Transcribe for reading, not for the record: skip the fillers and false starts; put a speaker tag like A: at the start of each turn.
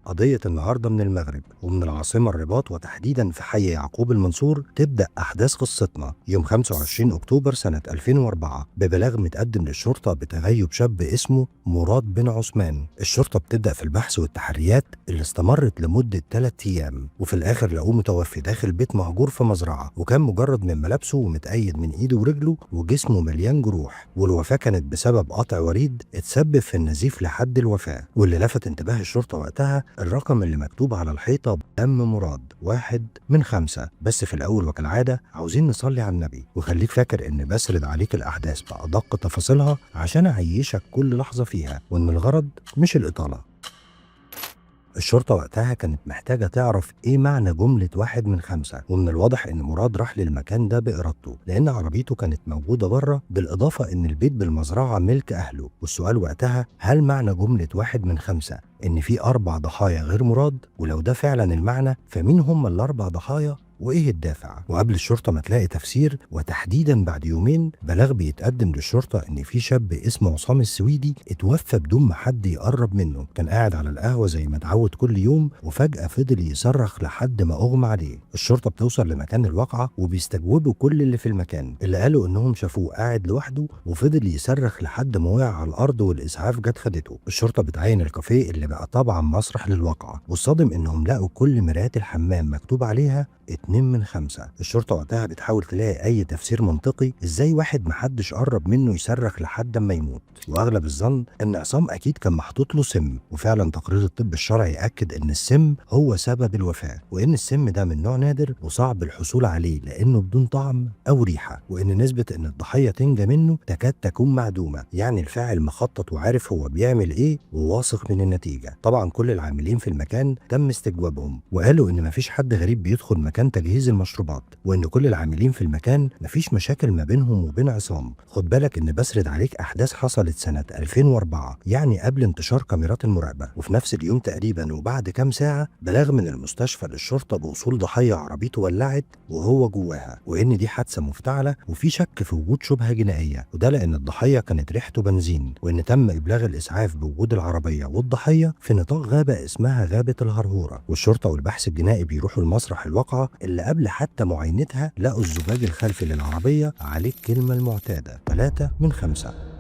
A: قضية النهاردة من المغرب ومن العاصمة الرباط، وتحديدا في حي يعقوب المنصور. تبدأ أحداث قصتنا يوم 25 أكتوبر سنة 2004 ببلاغ متقدم للشرطة بتغيب شاب اسمه مراد بن عثمان. الشرطة بتبدأ في البحث والتحريات اللي استمرت لمدة 3 أيام، وفي الآخر لقوه متوفي داخل بيت مهجور في مزرعة، وكان مجرد من ملابسه ومتأيد من إيده ورجله وجسمه مليان جروح. والوفاة كانت بسبب قطع وريد اتسبب في النزيف لحد الوفاة. واللي لفت انتباه الشرطة وقتها الرقم اللي مكتوب على الحيطة دم مراد 1 من 5. بس في الأول وكالعادة عاوزين نصلي على النبي، وخليك فاكر إن بسرد عليك الأحداث بأدق تفاصيلها عشان أعيشك كل لحظة فيها، وإن الغرض مش الإطالة. الشرطة وقتها كانت محتاجة تعرف ايه معنى جملة 1 من 5، ومن الواضح ان مراد راح للمكان ده بإرادته لان عربيته كانت موجودة بره، بالإضافة ان البيت بالمزرعة ملك اهله. والسؤال وقتها، هل معنى جملة 1 من 5 ان في 4 ضحايا غير مراد؟ ولو ده فعلا المعنى، فمين هم ال4 ضحايا وايه الدافع؟ وقبل الشرطه ما تلاقي تفسير، وتحديدا بعد يومين، بلاغ بيتقدم للشرطه ان في شاب اسمه عصام السويدي اتوفى بدون ما حد يقرب منه. كان قاعد على القهوه زي ما اتعود كل يوم، وفجاه فضل يصرخ لحد ما اغمى عليه. الشرطه بتوصل لمكان الواقعه وبيستجوبوا كل اللي في المكان، اللي قالوا انهم شافوه قاعد لوحده وفضل يصرخ لحد ما وقع على الارض والاسعاف جت خدته. الشرطه بتعين الكافيه اللي بقى طبعا مسرح للواقعه، والصادم انهم لقوا كل مرايات الحمام مكتوب عليها 2 من 5. الشرطة وقتها بتحاول تلاقي أي تفسير منطقي، إزاي واحد محدش قرب منه يصرخ لحد ما يموت. وأغلب الظن إن عصام أكيد كان محطوط له سم، وفعلا تقرير الطب الشرعي أكد إن السم هو سبب الوفاة، وإن السم ده من نوع نادر وصعب الحصول عليه لأنه بدون طعم أو ريحة، وإن نسبة إن الضحية تنجى منه تكاد تكون معدومة. يعني الفاعل مخطط وعارف هو بيعمل إيه وواثق من النتيجة. طبعا كل العاملين في المكان تم استجوابهم، وقالوا إن مفيش حد غريب بيدخل مكان تجهيز المشروبات، وان كل العاملين في المكان مفيش مشاكل ما بينهم وبين عصام. خد بالك ان بسرد عليك احداث حصلت سنة 2004، يعني قبل انتشار كاميرات المراقبة. وفي نفس اليوم تقريبا وبعد كام ساعة بلاغ من المستشفى للشرطة بوصول ضحية عربيته ولعت وهو جواها، وان دي حادثة مفتعلة وفي شك في وجود شبهة جنائية، وده لان الضحية كانت ريحته بنزين، وان تم ابلاغ الاسعاف بوجود العربية والضحية في نطاق غابة اسمها غابة الهرهورة. والشرطة والبحث الجنائي بيروحوا لمسرح الواقعة اللي قبل حتى معاينتها لقوا الزجاج الخلفي للعربية عليه الكلمة المعتادة 3 من 5.